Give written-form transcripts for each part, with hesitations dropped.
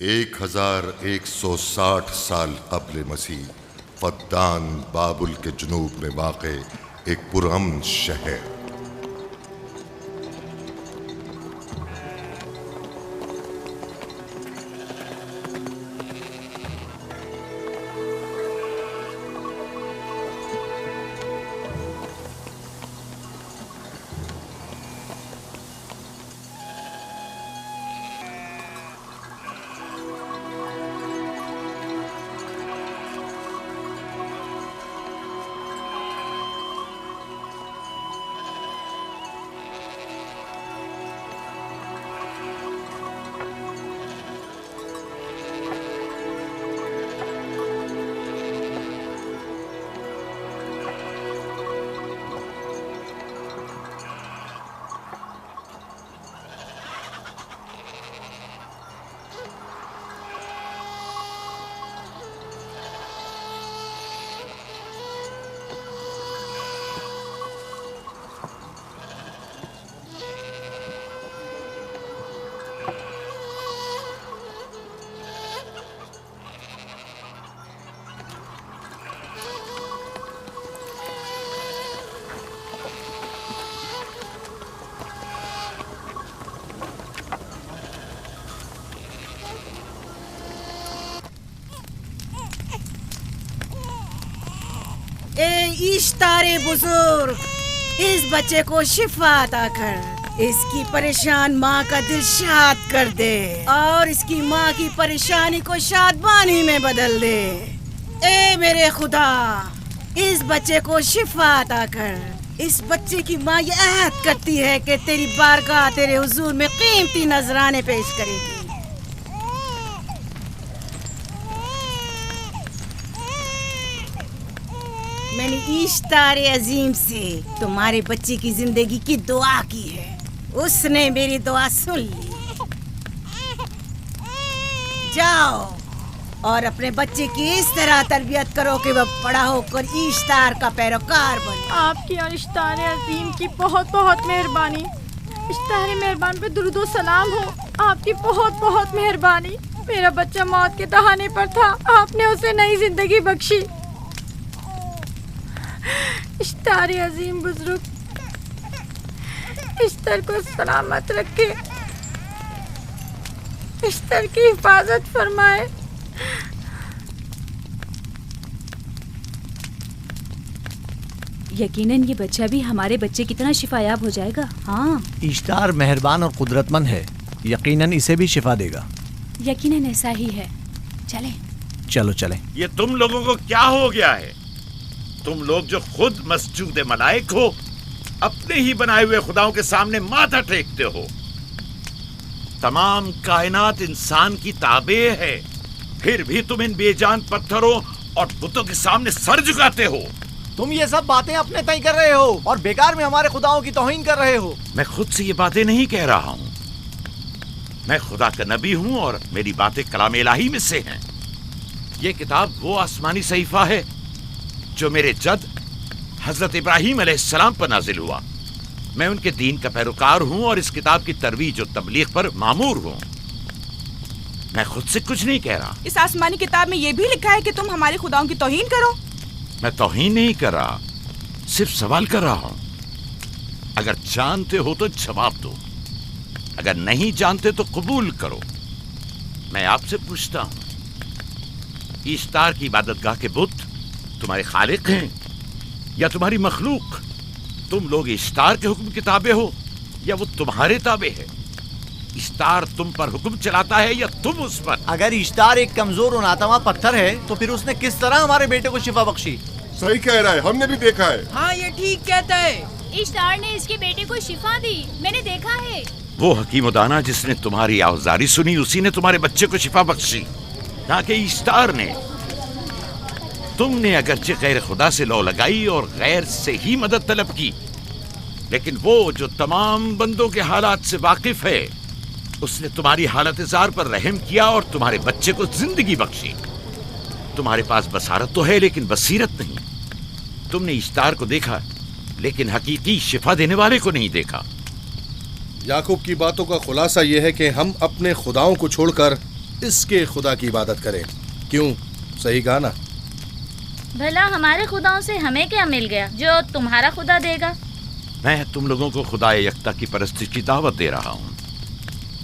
1160 سال قبل مسیح فدان بابل کے جنوب میں واقع ایک پرامن شہر۔ اے اشتار بزرگ، اس بچے کو شفا عطا کر، اس کی پریشان ماں کا دل شاد کر دے اور اس کی ماں کی پریشانی کو شادمانی میں بدل دے۔ اے میرے خدا، اس بچے کو شفا عطا کر۔ اس بچے کی ماں یہ عہد کرتی ہے کہ تیری بارگاہ تیرے حضور میں قیمتی نذرانے پیش کرے گی۔ میں نے اشتار عظیم سے تمہارے بچے کی زندگی کی دعا کی ہے، اس نے میری دعا سن لی۔ جاؤ اور اپنے بچے کی اس طرح تربیت کرو کہ وہ بڑا ہو کر اشتار کا پیروکار بنے۔ آپ کی اور اشتار عظیم کی بہت بہت مہربانی۔ اشتار مہربان پہ درود و سلام ہو، آپ کی بہت بہت مہربانی۔ میرا بچہ موت کے دہانے پر تھا، آپ نے اسے نئی زندگی بخشی۔ اشتار عظیم بزرگ اشتر کو سلامت رکھے، اشتر کی حفاظت فرمائے۔ یقیناً یہ بچہ بھی ہمارے بچے کی طرح شفایاب ہو جائے گا۔ ہاں، اشتار مہربان اور قدرت مند ہے، یقیناً اسے بھی شفا دے گا۔ یقیناً ایسا ہی ہے۔ چلیں چلو چلیں۔ یہ تم لوگوں کو کیا ہو گیا ہے؟ تم لوگ جو خود مسجود ملائک ہو، اپنے ہی بنائے ہوئے خداؤں کے سامنے ماتھا ٹیکتے ہو۔ تمام کائنات انسان کی تابع ہے، پھر بھی تم ان بے جان پتھروں اور بتوں کے سامنے سر جھکاتے ہو۔ تم یہ سب باتیں اپنے تئیں کر رہے ہو اور بیکار میں ہمارے خداؤں کی توہین کر رہے ہو۔ میں خود سے یہ باتیں نہیں کہہ رہا ہوں، میں خدا کا نبی ہوں اور میری باتیں کلام الہی میں سے ہیں۔ یہ کتاب وہ آسمانی صحیفہ ہے جو میرے جد حضرت ابراہیم علیہ السلام پر نازل ہوا۔ میں ان کے دین کا پیروکار ہوں اور اس کتاب کی ترویج و تبلیغ پر مامور ہوں۔ میں خود سے کچھ نہیں کہہ رہا۔ اس آسمانی کتاب میں یہ بھی لکھا ہے کہ تم ہمارے خداؤں کی توہین کرو۔ میں توہین نہیں کر رہا، صرف سوال کر رہا ہوں۔ اگر جانتے ہو تو جواب دو، اگر نہیں جانتے تو قبول کرو۔ میں آپ سے پوچھتا ہوں، اشتار کی عبادت گاہ کے بت تمہارے خالق ہیں یا تمہاری مخلوق؟ تم لوگ اشتار کے حکم کے تابع ہو یا وہ تمہارے تابع ہے؟ اشتار تم پر حکم چلاتا ہے یا تم اس پر؟ اگر اشتار ایک کمزور اور ناتواں پتھر ہے تو پھر اس نے کس طرح ہمارے بیٹے کو شفا بخشی؟ صحیح کہہ رہا ہے، ہم نے بھی دیکھا ہے۔ ہاں یہ ٹھیک کہتا ہے۔ اشتار نے اس کے بیٹے کو شفا دی، میں نے دیکھا ہے۔ وہ حکیم و دانا جس نے تمہاری آوازاری سنی، اسی نے تمہارے بچے کو شفا بخشی، نہ کہ اشتار نے۔ تم نے اگرچہ غیر خدا سے لو لگائی اور غیر سے ہی مدد طلب کی، لیکن وہ جو تمام بندوں کے حالات سے واقف ہے، اس نے تمہاری حالت زار پر رحم کیا اور تمہارے بچے کو زندگی بخشی۔ تمہارے پاس بصارت تو ہے لیکن بصیرت نہیں۔ تم نے اشتار کو دیکھا لیکن حقیقی شفا دینے والے کو نہیں دیکھا۔ یعقوب کی باتوں کا خلاصہ یہ ہے کہ ہم اپنے خداؤں کو چھوڑ کر اس کے خدا کی عبادت کریں. کیوں؟ صحیح کہا نا؟ بھلا ہمارے خداؤں سے ہمیں کیا مل گیا جو تمہارا خدا دے گا؟ میں تم لوگوں کو خدا یکتا کی پرستی کی دعوت دے رہا ہوں،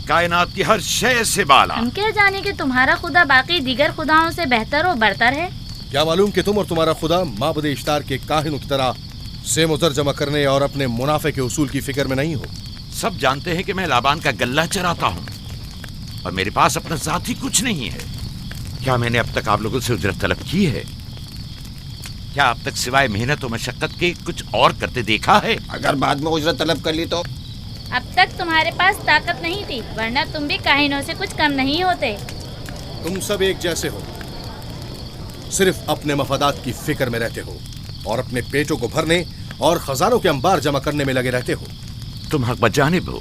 کائنات کی ہر شے سے بالا. ہم کیا جانے کہ تمہارا خدا باقی دیگر خداؤں سے بہتر و برتر ہے؟ کیا معلوم کہ تم اور تمہارا خدا معبد اشتار کے کاہنوں کی طرح سیم و زر جمع کرنے اور اپنے منافع کے اصول کی فکر میں نہیں ہو. سب جانتے ہیں کہ میں لابان کا غلہ چراتا ہوں اور میرے پاس اپنا ذاتی کچھ نہیں ہے. کیا میں نے اب تک آپ لوگوں سے اجرت طلب کی ہے؟ کیا اب تک سوائے محنت و مشقت کے کچھ اور کرتے دیکھا ہے؟ اگر بعد میں اجرت طلب کر لی تو؟ اب تک تمہارے پاس طاقت نہیں تھی، ورنہ تم بھی کاہنوں سے کچھ کم نہیں ہوتے. تم سب ایک جیسے ہو، صرف اپنے مفادات کی فکر میں رہتے ہو اور اپنے پیٹوں کو بھرنے اور خزانوں کے انبار جمع کرنے میں لگے رہتے ہو. تم حق بجانب ہو.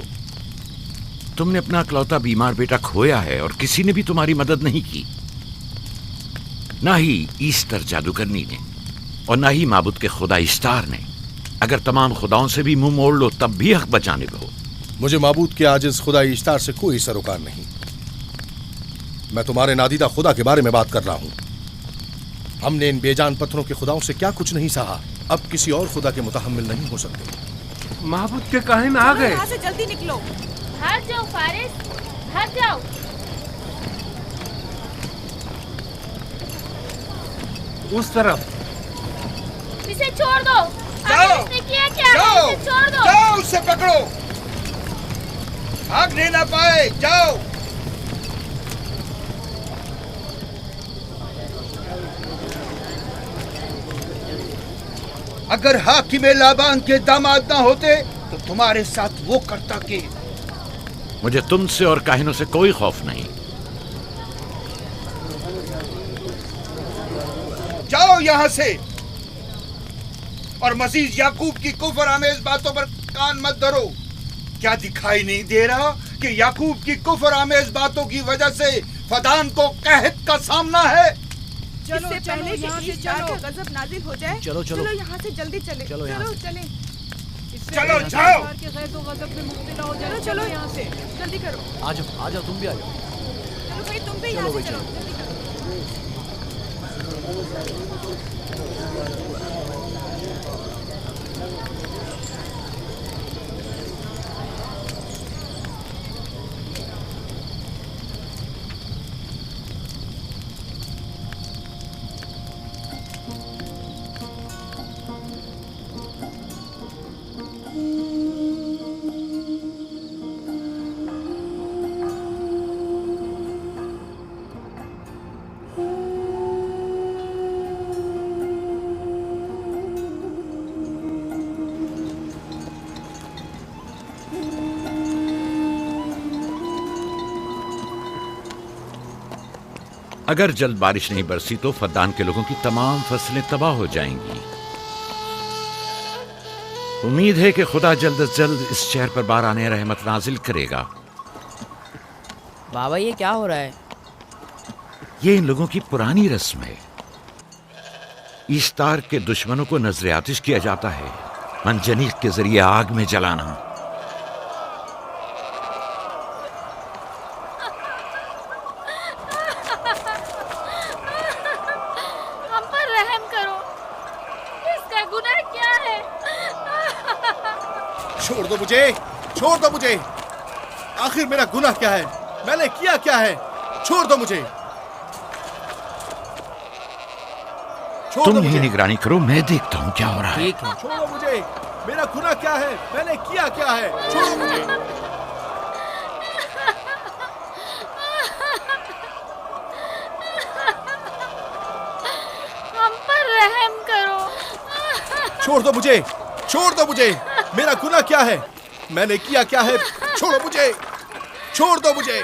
تم نے اپنا اکلوتا بیمار بیٹا کھویا ہے اور کسی نے بھی تمہاری مدد نہیں کی، نہ ہی ایسٹر جادوگرنی نے اور نہ ہی معبود کے خدا اشتار نے. اگر تمام خداؤں سے بھی منہ موڑ لو تب بھی حق بجانب ہو. مجھے معبود کے عاجز خدا اشتار سے کوئی سروکار نہیں. میں تمہارے نادیدہ خدا کے بارے میں بات کر رہا ہوں. ہم نے ان بے جان پتھروں کے خداؤں سے کیا کچھ نہیں سہا، اب کسی اور خدا کے متحمل نہیں ہو سکتے. معبود کے کاہن آ گئے. یہاں سے جلدی نکلو. ہٹ جاؤ فارس، ہٹ جاؤ. اس طرف اسے چھوڑ دو. جاؤ. اس نے کیا کیا ہے؟ جاؤ. اسے چھوڑ دو. جاؤ اسے پکڑو، بھاگنے نہ پائے. جاؤ. اگر حاکم لابان کے داماد نہ ہوتے تو تمہارے ساتھ وہ کرتا کہ. مجھے تم سے اور کاہنوں سے کوئی خوف نہیں. جاؤ یہاں سے اور مزید یعقوب کی کفر آمیز باتوں پر کان مت دھرو. کیا دکھائی نہیں دے رہا کہ یعقوب کی کفر آمیز باتوں کی وجہ سے فدان کو قحط کا سامنا ہے؟ چلو پہلے یہاں سے چلو، غضب نازل ہو جائے. چلو یہاں سے جلدی چلے. چلو چلیں. چلو جاؤ. چلو چلو یہاں سے جلدی کرو. آ جاؤ تم بھی آ جاؤ. چلو بھائی تم بھی یہاں سے چلو جلدی کرو. اگر جلد بارش نہیں برسی تو فدان کے لوگوں کی تمام فصلیں تباہ ہو جائیں گی. امید ہے کہ خدا جلد از جلد اس شہر پر باران رحمت نازل کرے گا. بابا یہ کیا ہو رہا ہے؟ یہ ان لوگوں کی پرانی رسم ہے. ایسٹار کے دشمنوں کو نذر آتش کیا جاتا ہے، منجنیق کے ذریعے آگ میں جلانا. ہم پر رحم کرو، اس کا گناہ کیا ہے؟ چھوڑ دو مجھے، چھوڑ دو مجھے. آخر میرا گناہ کیا ہے؟ میں نے کیا کیا ہے؟ چھوڑ دو مجھے. تم ہی نگرانی کرو، میں دیکھتا ہوں کیا ہو رہا ہے. ٹھیک ہے. چھوڑو مجھے. میرا گناہ کیا ہے؟ میں نے کیا کیا ہے؟ چھوڑو مجھے. ہم پر رحم کرو. چھوڑ دو مجھے، چھوڑ دو مجھے. میرا گناہ کیا ہے؟ میں نے کیا کیا ہے؟ چھوڑو مجھے، چھوڑ دو مجھے.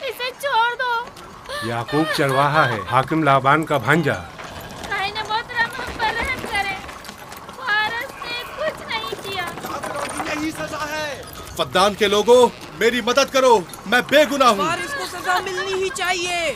اسے چھوڑ دو. یعقوب چرواہا ہے، حاکم لابان کا بھانجا. کائن محترم ہم پر رحم کرے، فارس نے کچھ نہیں کیا. یہی سزا ہے. فدان کے لوگوں میری مدد کرو، میں بے گناہ ہوں. فارس کو سزا ملنی ہی چاہیے.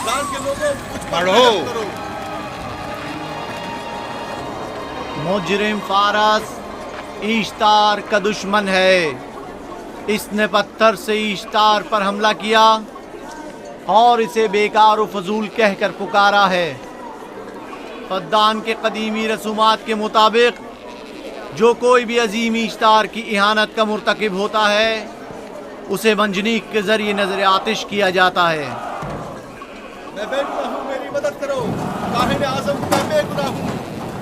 फद्दान के लोगों मुझ पर पढ़ो। रहम करो। मुजरिम फारस ईश्तार का दुश्मन है। इसने पत्थर से ईश्तार पर हमला किया और इसे बेकार व फजूल कहकर पुकारा है। फद्दान के कदीमी रसूमात के मुताबिक जो कोई भी अजीम ईश्तार की इहानत का मुर्तकिब होता है उसे मंजनीक के जरिए नजर आतिश किया जाता है। मैं बेगुनाह हूँ, मेरी मदद करो। काहिन आज़म, मैं बेगुनाह हूँ,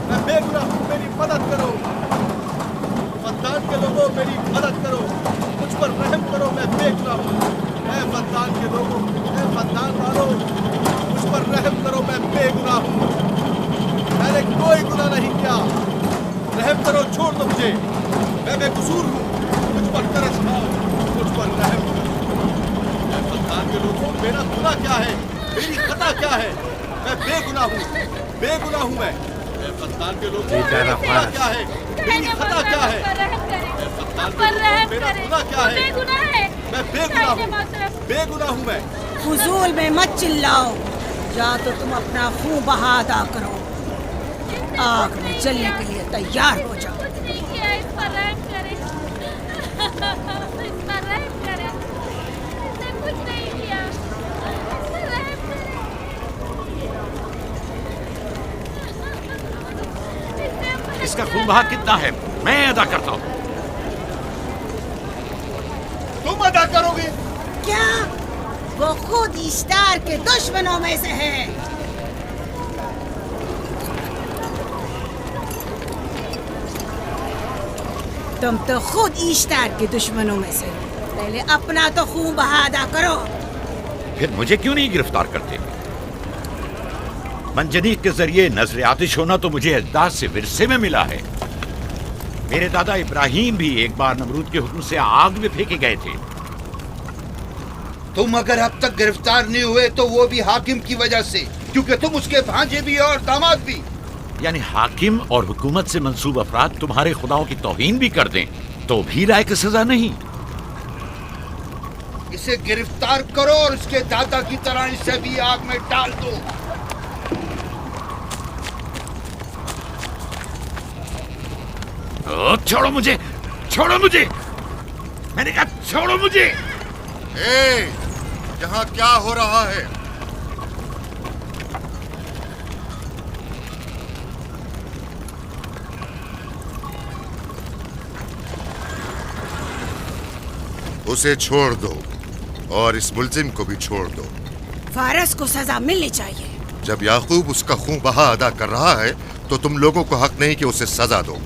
मैं बेगुनाह हूँ, मेरी मदद करो। फद्दान के लोगों, मेरी मदद करो, मुझ पर रहम करो, मैं बेगुनाह हूँ। ऐ फद्दान के लोगों, ऐ फद्दान वालों, मुझ पर रहम करो, मैं बेगुनाह हूँ। मैंने कोई गुनाह नहीं किया, रहम करो, छोड़ दो मुझे, मैं बेकसूर हूँ, मुझ पर तरस खाओ, मुझ पर रहम करो। ऐ फद्दान के लोगों, मेरा गुनाह क्या है, मेरी खता क्या है? मैं बेगुनाह हूँ, बेगुनाह हूँ मैं। ऐ फद्दान के लोगों, मेरा गुनाह क्या है, मेरी खता क्या है? ऐ फद्दान के लोगों, मेरा गुनाह क्या है? मैं बेगुनाह हूँ, बेगुनाह हूँ मैं। फजूल में मत चिल्लाओ, या तो तुम अपना खून बहा अदा करो, आग में जलने के लिए तैयार हो जाओ। कुछ नहीं किया, इस पर रहम करें। इस पर रहम करें। इसने कुछ नहीं किया, इस पर रहम करें। इसका खून बहा कितना है मैं अदा करता हूँ। तुम अदा करोगे? क्या? वो खुद इश्तार के दुश्मनों में से है। तुम तो खुद इश्तार के दुश्मनों में से हो। पहले अपना तो खून बहा अदा करो। फिर मुझे क्यों नहीं गिरफ्तार करते? मंजनीक के जरिए नजर आतिश होना तो मुझे अजदाद से विरसे में मिला है। मेरे दादा इब्राहिम भी एक बार नमरूद के हुक्म से आग में फेंके गए थे। तुम अगर अब तक गिरफ्तार नहीं हुए तो वो भी हाकिम की वजह से, क्योंकि तुम उसके भांजे भी और दामाद भी। यानी हाकिम और हुकूमत से मंसूब अफराद तुम्हारे खुदाओं की तौहीन भी कर दें तो भी लायक सजा नहीं। इसे गिरफ्तार करो और उसके दादा की तरह इसे भी आग में डाल दो। छोड़ो मुझे, छोड़ो मुझे, मैंने कहा छोड़ो मुझे। यहाँ क्या हो रहा है? उसे छोड़ दो और इस मुल्जिम को भी छोड़ दो। फारस को सजा मिलनी चाहिए। जब याकूब उसका खून बहा अदा कर रहा है तो तुम लोगों को हक नहीं कि उसे सजा दो।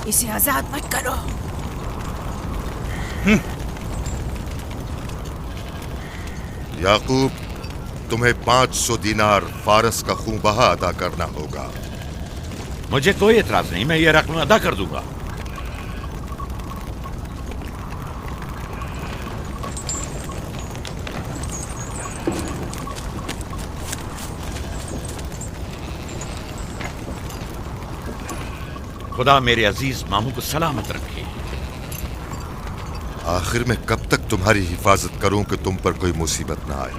इसे आजाद मत करो। याकूब, तुम्हें 500 दीनार फारस का खून बहा अदा करना होगा। मुझे कोई एतराज नहीं, मैं ये रकम अदा कर दूंगा। खुदा मेरे अजीज मामू को सलामत रखे। आखिर में कब तक तुम्हारी हिफाजत करूं कि तुम पर कोई मुसीबत ना आए?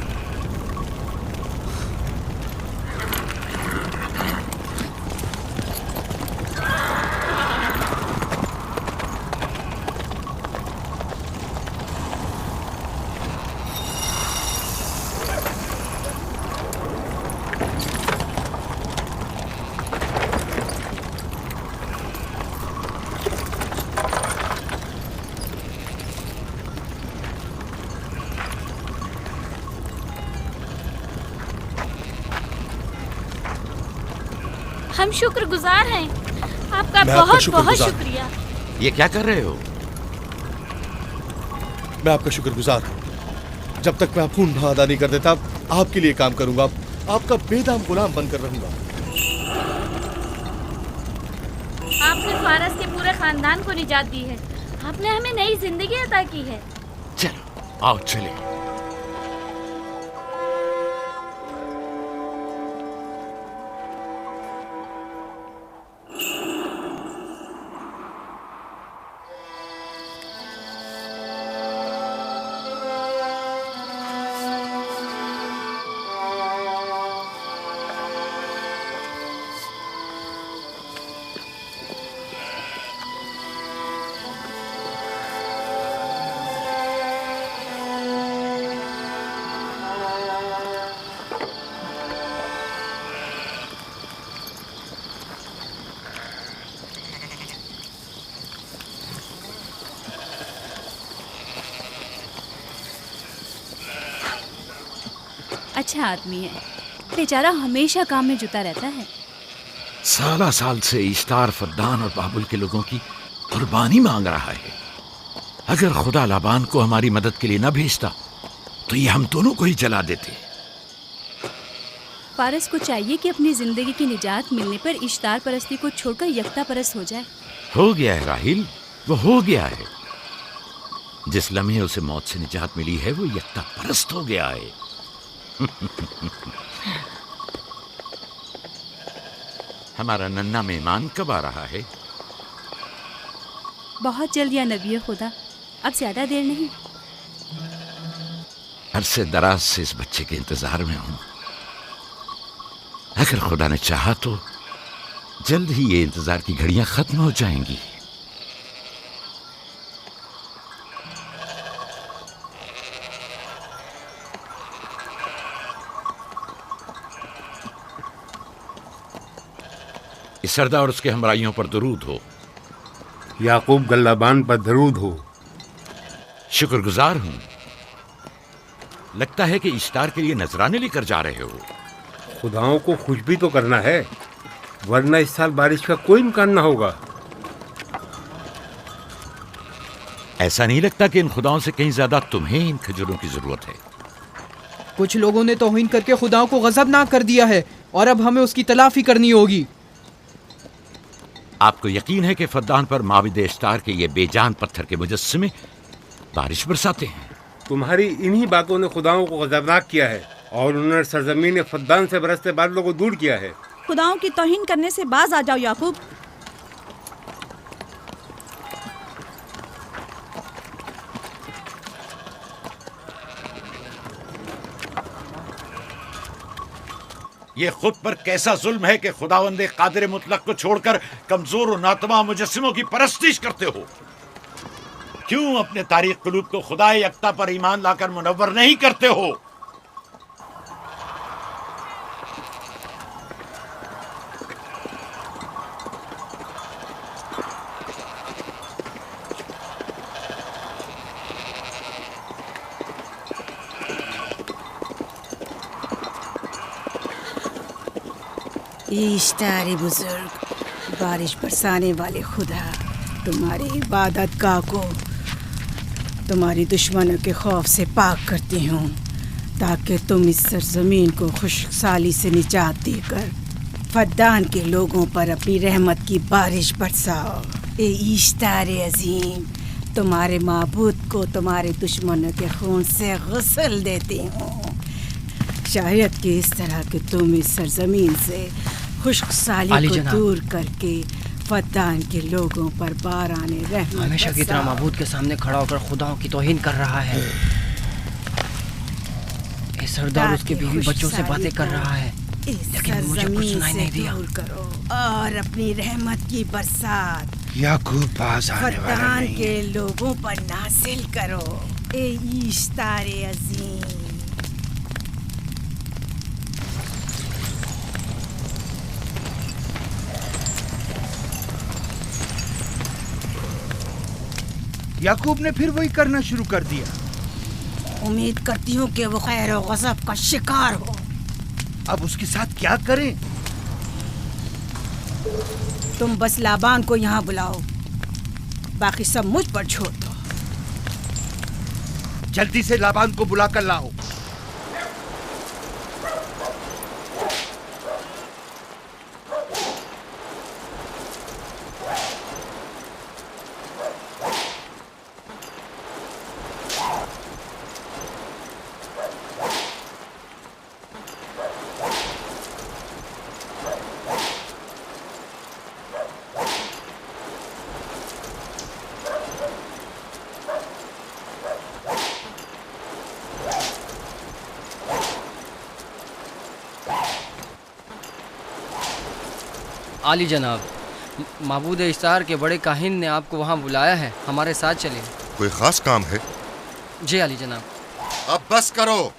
हम शुक्रगुजार हैं आपका, मैं आपका बहुत बहुत शुक्रगुजार। शुक्रिया। ये क्या कर रहे हो? मैं आपका शुक्रगुजार हूँ। जब तक मैं खून बहा अदा नहीं कर देता आपके लिए काम करूंगा, आपका बेदाम गुलाम बनकर रहूंगा। आपने फारस के पूरे खानदान को निजात दी है। आपने हमें नई जिंदगी अता की है। चलो आओ चले। اچھا آدمی ہے، بیچارہ ہمیشہ کام میں جتا رہتا ہے۔ سالہ سال سے اشتار فدان اور بابل کے لوگوں کی قربانی مانگ رہا ہے۔ اگر خدا لابان کو ہماری مدد کے لیے نہ بھیجتا تو یہ ہم دونوں کو ہی جلا دیتے۔ فارس کو چاہیے کہ اپنی زندگی کی نجات ملنے پر اشتار پرستی کو چھوڑ کر یکتا پرست ہو جائے۔ ہو گیا ہے راہیل، وہ ہو گیا ہے۔ جس لمحے اسے موت سے نجات ملی ہے وہ یکتا پرست ہو گیا ہے۔ ہمارا ننھا مہمان کب آ رہا ہے؟ بہت جلد یا نبی خدا، اب زیادہ دیر نہیں۔ عرصے دراز سے اس بچے کے انتظار میں ہوں۔ اگر خدا نے چاہا تو جلد ہی یہ انتظار کی گھڑیاں ختم ہو جائیں گی۔ اس سردار اور اس کے ہمراہیوں پر درود ہو۔ یعقوب گلابان پر درود ہو۔ شکر گزار ہوں۔ لگتا ہے کہ اشتار کے لیے نذرانے لے کر جا رہے ہو۔ خداؤں کو خوش بھی تو کرنا ہے، ورنہ اس سال بارش کا کوئی امکان نہ ہوگا۔ ایسا نہیں لگتا کہ ان خداؤں سے کہیں زیادہ تمہیں ان کھجوروں کی ضرورت ہے؟ کچھ لوگوں نے توہین کر کے خداؤں کو غضبناک کر دیا ہے اور اب ہمیں اس کی تلافی کرنی ہوگی۔ آپ کو یقین ہے کہ فدان پر معبد اشتار کے یہ بے جان پتھر کے مجسمے بارش برساتے ہیں؟ تمہاری انہی باتوں نے خداؤں کو غضبناک کیا ہے اور انہوں نے سرزمین فدان سے برستے بادلوں کو دور کیا ہے۔ خداؤں کی توہین کرنے سے باز آ جاؤ یعقوب۔ یہ خود پر کیسا ظلم ہے کہ خداوند قادر مطلق کو چھوڑ کر کمزور و ناتواں مجسموں کی پرستش کرتے ہو؟ کیوں اپنے تاریخ قلوب کو خدا یکتا پر ایمان لا کر منور نہیں کرتے ہو؟ اشتار بزرگ، بارش برسانے والے خدا، تمہاری عبادت گاہ کو تمہاری دشمنوں کے خوف سے پاک کرتی ہوں تاکہ تم اس سرزمین کو خشک سالی سے نجات دے کر فدان کے لوگوں پر اپنی رحمت کی بارش برساؤ۔ اے اشتار عظیم، تمہارے معبود کو تمہارے دشمنوں کے خون سے غسل دیتی ہوں، شاید کہ اس طرح کہ تم اس سرزمین سے خشک سالی کو دور کر کے فدان کے لوگوں پر باران رحمت ہمیشہ کی طرح معبود کے سامنے کھڑا ہو کر خداؤں کی توہین کر رہا ہے۔ اے سردار اس کے بیوی بچوں سے باتیں کر رہا ہے لیکن مجھے کچھ سنائی نہیں دیا۔ کرو اور اپنی رحمت کی برسات یعقوب باز آنے والا فدان نہیں۔ کے لوگوں پر نازل کرو۔ اے اشتار عظیم، یعقوب نے پھر وہی کرنا شروع کر دیا۔ امید کرتی ہوں کہ وہ خیر و غضب کا شکار ہو۔ اب اس کے ساتھ کیا کریں؟ تم بس لابان کو یہاں بلاؤ، باقی سب مجھ پر چھوڑ دو۔ جلدی سے لابان کو بلا کر لاؤ۔ عالی جناب، معبود اشتار کے بڑے کاہن نے آپ کو وہاں بلایا ہے، ہمارے ساتھ چلیں۔ کوئی خاص کام ہے؟ جی عالی جناب۔ اب بس کرو۔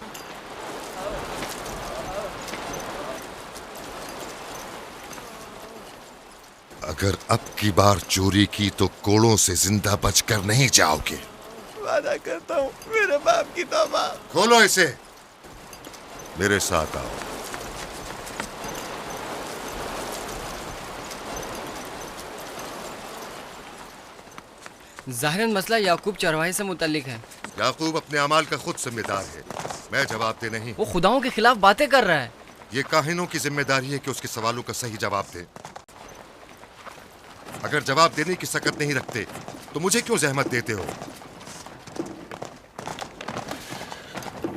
اگر اب کی بار چوری کی تو کوڑوں سے زندہ بچ کر نہیں جاؤ گے۔ وعدہ کرتا ہوں، میرے باپ کی توبہ۔ کھولو اسے۔ मेरे साथ आओ। ज़ाहिरन मसला याकूब चरवाहे से मुतल्लिक है। याकूब अपने अमाल का खुद जिम्मेदार है, मैं जवाब दे नहीं। वो खुदाओं के खिलाफ बातें कर रहा है। ये काहिनों की जिम्मेदारी है कि उसके सवालों का सही जवाब दे। अगर जवाब देने की सकत नहीं रखते तो मुझे क्यों जहमत देते हो?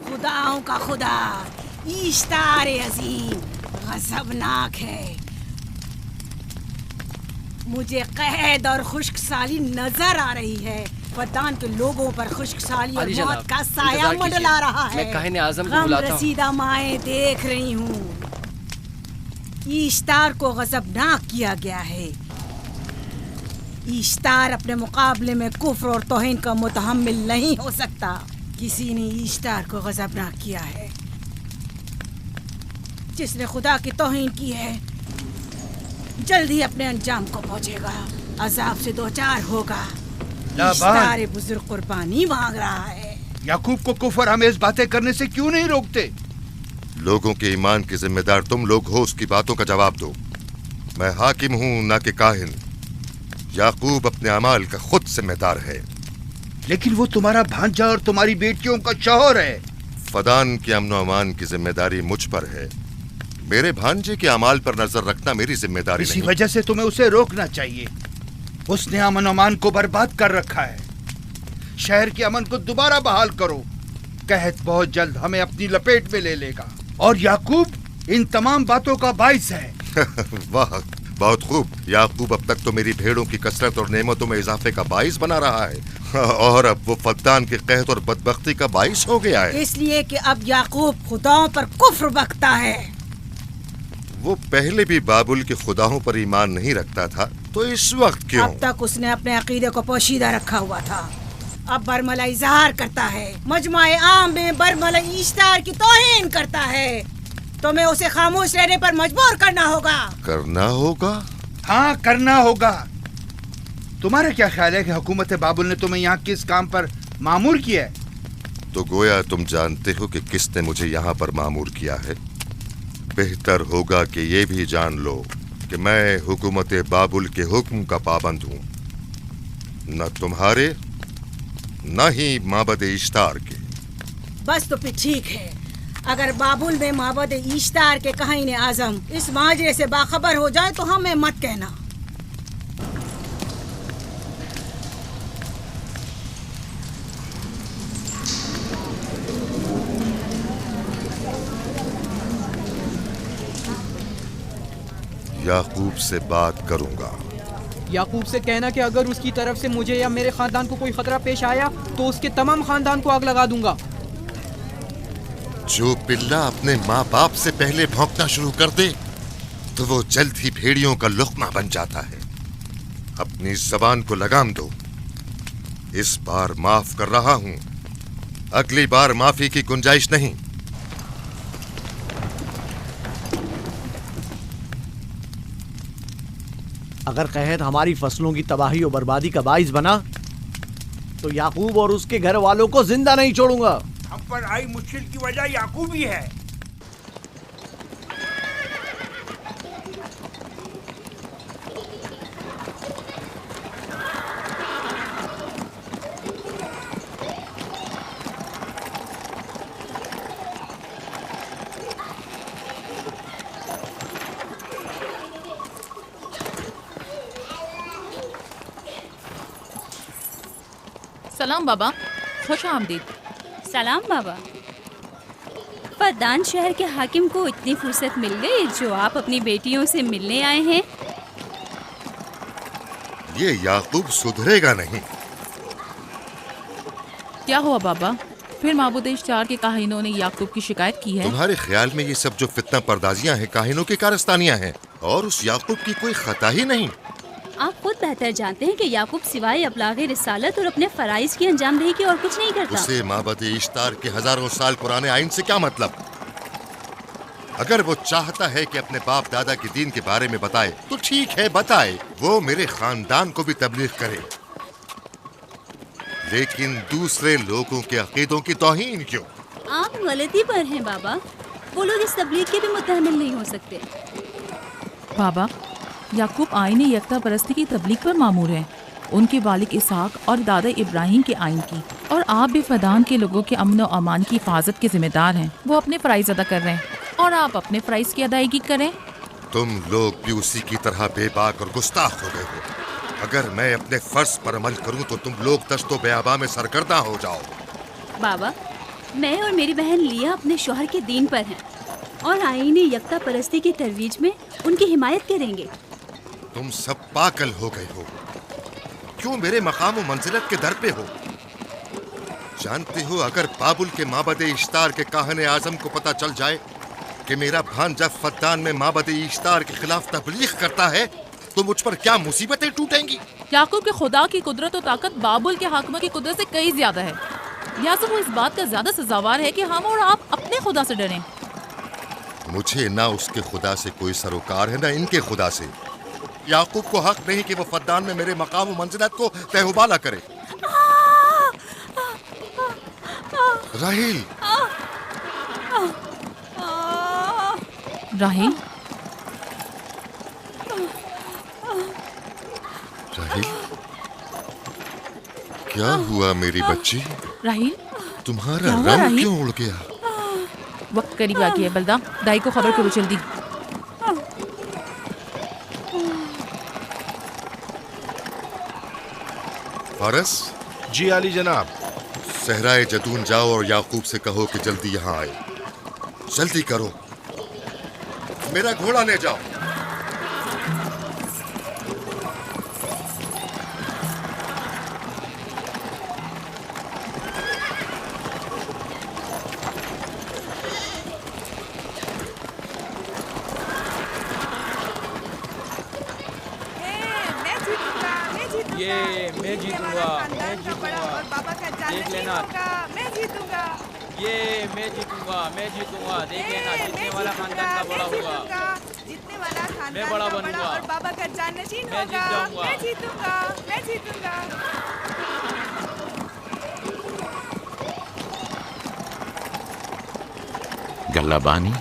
खुदाओं का खुदा ईश्तार अजीम गजबनाक है। मुझे कैद और खुश्कसाली नजर आ रही है। फद्दान के लोगों पर खुश्कसाली और मौत का साया मंडला रहा है। मैं काहिन आज़म को गम बुलाता हूं। रसीदा माएं देख रही हूँ। ईश्तार को गजबनाक किया गया है। ईश्तार अपने मुकाबले में कुफ्र और तौहीन का मुतहम्मिल नहीं हो सकता। किसी ने ईश्तार को गजबनाक किया है। जिसने खुदा की तौहीन की है जल्द ही अपने अंजाम को पहुंचेगा, अजाब से दो चार होगा। ईश्तार बुजुर्ग कुर्बानी मांग रहा है। याकूब को कुफर हमें बातें करने से क्यों नहीं रोकते? लोगों के ईमान के जिम्मेदार तुम लोग हो, उसकी बातों का जवाब दो। मैं हाकिम हूँ ना कि काहिन। याकूब अपने अमाल का खुद जिम्मेदार है। लेकिन वो तुम्हारा भांजा और तुम्हारी बेटियों का शौहर है। फदान के अमन अमान की जिम्मेदारी मुझ पर है। मेरे भांजे के अमाल पर नजर रखना मेरी जिम्मेदारी इसी नहीं। वजह से तुम्हें उसे रोकना चाहिए। उसने अमन अमान को बर्बाद कर रखा है। शहर के अमन को दोबारा बहाल करो। कहत बहुत जल्द हमें अपनी लपेट में ले लेगा और याकूब इन तमाम बातों का बाइस है। वाह, बहुत खूब। याकूब अब तक तो मेरी भेड़ों की कसरत और नेमतों में इजाफे का बाइस बना रहा है और अब वो फद्दान के कहत और बदबख्ती का बाइस हो गया है। इसलिए कि अब याकूब खुदाओं पर कुफ्र बकता है। वो पहले भी बाबुल के खुदाओं पर ईमान नहीं रखता था, तो इस वक्त क्यों? अब तक उसने अपने अकीदे को पोशीदा रखा हुआ था। अब बरमला इजहार करता है, मजमाए आम में बरमला ईश्तार की तौहीन करता है। तुम्हें उसे खामोश रहने पर मजबूर करना होगा। करना होगा? हाँ, करना होगा। तुम्हारा क्या ख्याल है कि हुकूमत बाबुल ने तुम्हें यहाँ किस काम पर मामूर किया है? तो गोया तुम जानते हो कि किसने मुझे यहाँ पर मामूर किया है। बेहतर होगा कि ये भी जान लो कि मैं हुकूमत बाबुल के हुक्म का पाबंद हूँ, न तुम्हारे न ही माबद इश्तार के। बस तो फिर ठीक है। अगर बाबुल में माबद इश्तार के काहिन आजम इस माजरे से बाखबर हो जाए तो हमें मत कहना। याकूब से बात करूंगा। याकूब से कहना कि अगर उसकी तरफ से मुझे या मेरे खानदान को कोई खतरा पेश आया तो उसके तमाम खानदान को आग लगा दूंगा। जो पिल्ला अपने माँ बाप से पहले भौंकना शुरू कर दे तो वो जल्द ही भेड़ियों का लुक़मा बन जाता है। अपनी जबान को लगाम दो। इस बार माफ कर रहा हूं, अगली बार माफी की गुंजाइश नहीं। अगर कहत हमारी फसलों की तबाही और बर्बादी का बाइस बना तो याकूब और उसके घर वालों को जिंदा नहीं छोड़ूंगा। हम पर आई मुश्किल की वजह याकूब ही है। सलाम बाबा, खुश आमदीद। सलाम बाबा। फद्दान शहर के हाकिम को इतनी फुर्सत मिल गई जो आप अपनी बेटियों से मिलने आए हैं। ये याकूब सुधरेगा नहीं। क्या हुआ बाबा? फिर माबूद इश्तार के काहिनों ने याकूब की शिकायत की है? तुम्हारे ख्याल में ये सब जो फितना पर्दाजियां हैं काहिनों की कारस्तानियां हैं और उस याकूब की कोई खता ही नहीं। आप खुद बेहतर जानते हैं कि याकूब सिवाय अबलागे रिसालत और अपने फराइज की अंजामदही की और कुछ नहीं करता। उसे माबद इश्तार के हजारों साल पुराने आइन से क्या मतलब? अगर वो चाहता है कि अपने बाप दादा के दीन के बारे में बताए तो ठीक है, बताए। वो मेरे खानदान को भी तबलीग करे, लेकिन दूसरे लोगों के अकीदों की तौहीन क्यों? आप गलती पर हैं बाबा। वो लोग इस तबलीग के भी मुतहम्मिल नहीं हो सकते। बाबा, याकूब आईन यकता परस्ती की तबलीग पर मामूर हैं, उनके वालिद इसहाक और दादा इब्राहिम के आइन की, और आप भी फदान के लोगों के अमन और अमान की हिफाजत के जिम्मेदार हैं। वो अपने फ़राइज़ अदा कर रहे हैं और आप अपने फ़राइज़ की अदायगी करें। तुम लोग भी उसी की तरह बेबाक और गुस्ताख हो गए हो। अगर मैं अपने फर्ज पर अमल करूं तो तुम लोग दश्तो बेआबा में सरगर्दा हो जाओ। बाबा, मैं और मेरी बहन लिया अपने शौहर के दीन पर हैं और आईन यकता परस्ती की तरवीज में उनकी हिमायत करेंगे। तुम सब पागल हो गए हो। क्यों मेरे मकाम व मंजिलत के दर पे हो? जानते हो, अगर बाबुल के माबद इश्तार के काहने आजम को पता चल जाए कि मेरा भांजा फद्दान में माबद इश्तार के खिलाफ तबलीग करता है तो मुझ पर क्या मुसीबतें टूटेंगी। याकूब के खुदा की कुदरत और ताकत बाबुल के हाकिम की कुदरत से कई ज्यादा है। यासुब वो इस बात का ज्यादा सजावार है कि हम और आप अपने खुदा से डरें। मुझे ना उसके खुदा से कोई सरोकार है ना इनके खुदा से। याकूब को हक नहीं कि वो फद्दान में मेरे मकाम व मंजिलत को तहबाला करे। राहिल, राहिल, राहिल, क्या हुआ मेरी बच्ची? राहिल, तुम्हारा रंग क्यों उड़ गया? वक्त करीब आ गया। बलदा, दाई को खबर करो जल्दी। फारस? जी आली जनाब। सहराए जदून जाओ और याकूब से कहो कि जल्दी यहाँ आए। जल्दी करो, मेरा घोड़ा ले जाओ। मैं जीतूंगा, मैं जीतूंगा। देख लेना, मैं जीतूंगा। ये मैं जीतूंगा, मैं जीतूंगा। देख लेना, जीतने वाला खानदान का बड़ा होगा। जीतने वाला खानदान मैं बड़ा का बनूंगा और बाबा का जानशीन मैं जीत होगा। जाऊंगा। मैं जीतूंगा, मैं जीतूंगा। गल्लाबानी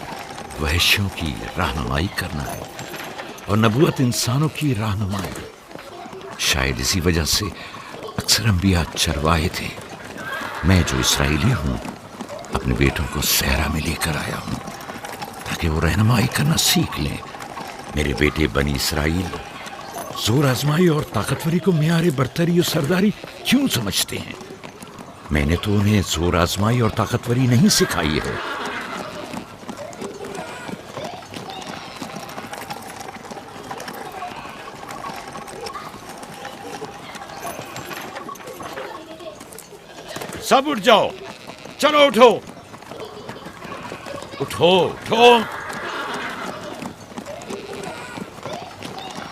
वहशियों की रहनुमाई करना है और नबूवत इंसानों की रहनुमाई। शायद इसी वजह से अक्सर अंबिया चरवाहे थे। मैं जो इसराइली हूँ अपने बेटों को सहरा में लेकर आया हूँ ताकि वो रहनुमाई करना सीख लें। मेरे बेटे बनी इसराइल जोर आजमाई और ताकतवरी को मियारे बरतरी और सरदारी क्यों समझते हैं? मैंने तो उन्हें जोर आजमाई और ताकतवरी नहीं सिखाई है। सब उठ जाओ, चलो उठो, उठो, उठो।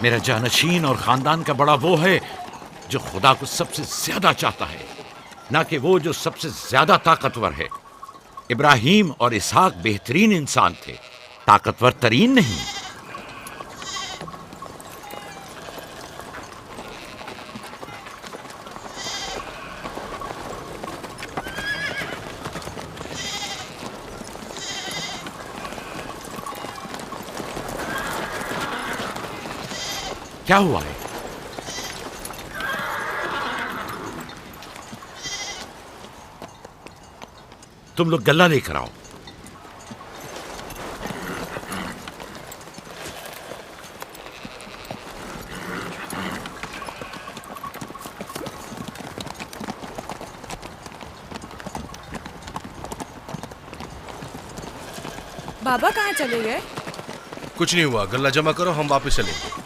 मेरा जानशीन और खानदान का बड़ा वो है जो खुदा को सबसे ज्यादा चाहता है, ना कि वो जो सबसे ज्यादा ताकतवर है। इब्राहिम और इसहाक बेहतरीन इंसान थे, ताकतवर तरीन नहीं। क्या हुआ है? तुम लोग गल्ला लेकर आओ। बाबा कहाँ चले गए? कुछ नहीं हुआ, गल्ला जमा करो, हम वापस चलेंगे।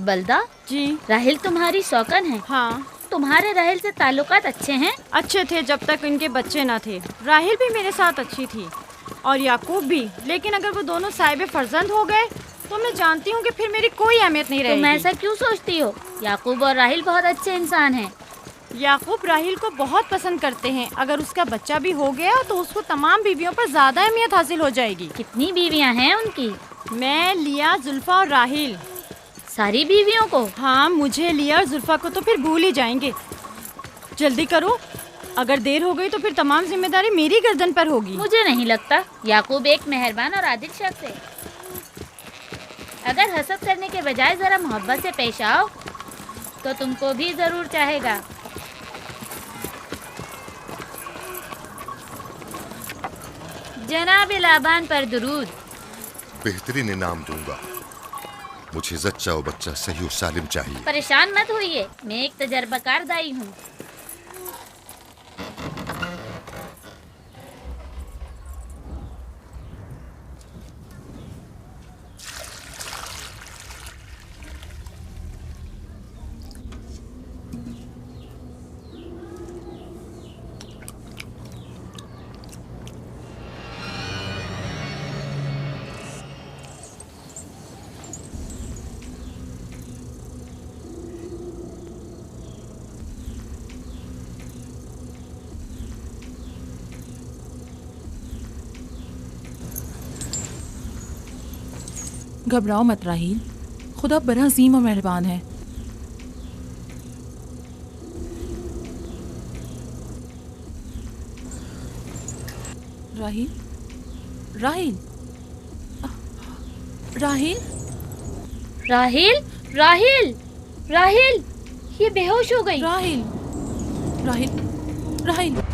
बलदा जी, राहिल तुम्हारी शौकन है। हाँ, तुम्हारे राहिल से ताल्लुकात अच्छे हैं? अच्छे थे जब तक इनके बच्चे ना थे। राहिल भी मेरे साथ अच्छी थी और याकूब भी, लेकिन अगर वो दोनों साहिब फर्जंद हो गए तो मैं जानती हूँ कि फिर मेरी कोई अहमियत नहीं रहेगी। तुम ऐसा क्यों सोचती हो? याकूब और राहिल बहुत अच्छे इंसान हैं। याकूब राहिल को बहुत पसंद करते हैं। अगर उसका बच्चा भी हो गया तो उसको तमाम बीवियों पर ज्यादा अहमियत हासिल हो जाएगी। कितनी बीवियाँ हैं उनकी? मैं, लिया, जुल्फा और राहिल। सारी बीवियों को? हाँ, मुझे, लिया और जुल्फा को तो फिर भूल ही जाएंगे। जल्दी करो, अगर देर हो गई तो फिर तमाम जिम्मेदारी मेरी गर्दन पर होगी। मुझे नहीं लगता। याकूब एक मेहरबान और आदिल शख्स है। अगर हसद करने के बजाय जरा मोहब्बत से पेश आओ तो तुमको भी जरूर चाहेगा। जनाब लाबान पर दुरूद। बेहतरीन इनाम दूंगा। मुझे जच्चा और बच्चा सही और सालिम चाहिए। परेशान मत होइए, मैं एक तजर्बाकार दाई हूँ। घबराओ मत राहील, खुदा बड़ा अजीम और मेहरबान है। राहील, राहील, राहील, राहील, राहील, राहील, ये बेहोश हो गई। राहील, राहील, राहील।